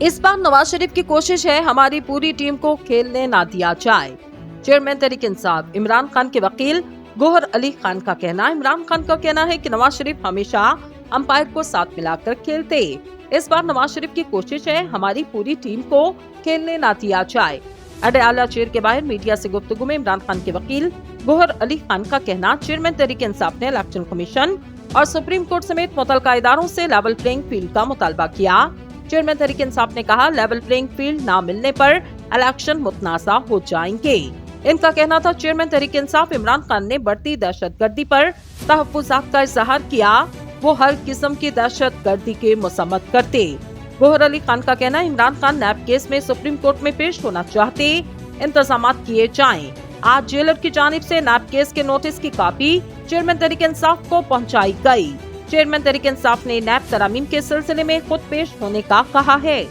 इस बार नवाज शरीफ की कोशिश है हमारी पूरी टीम को खेलने ना दिया जाए। चेयरमैन तहरीक इंसाफ इमरान खान के वकील गोहर अली खान का कहना। इमरान खान का कहना है कि नवाज शरीफ हमेशा अंपायर को साथ मिलाकर खेलते। इस बार नवाज शरीफ की कोशिश है हमारी पूरी टीम को खेलने ना दिया जाए। अडयाला चेयर के बाहर मीडिया से गुफ्तगू में इमरान खान के वकील गोहर अली खान का कहना, चेयरमैन तहरीक इंसाफ ने इलेक्शन कमीशन और सुप्रीम कोर्ट समेत मुतल्लिका इदारों से लेवल प्लेइंग फील्ड का मुतालबा किया। चेयरमैन तहरीक इंसाफ ने कहा, लेवल प्लेइंग फील्ड ना मिलने पर इलेक्शन मुतनाज़ा हो जाएंगे। इनका कहना था चेयरमैन तहरीक इंसाफ इमरान खान ने बढ़ती दहशतगर्दी पर तहफ्फुज़ात का इजहार किया। वो हर किस्म की दहशतगर्दी के मसम्मत करते। गोहर अली खान का कहना, इमरान खान नैब केस में सुप्रीम कोर्ट में पेश होना चाहते, इंतजामात किए जाएं। आज जेलर की जानिब से नैब केस के नोटिस की कॉपी चेयरमैन तहरीक इंसाफ को पहुंचाई गई। चेयरमैन तहरीक इंसाफ ने नैब तरामीम के सिलसिले में खुद पेश होने का कहा है।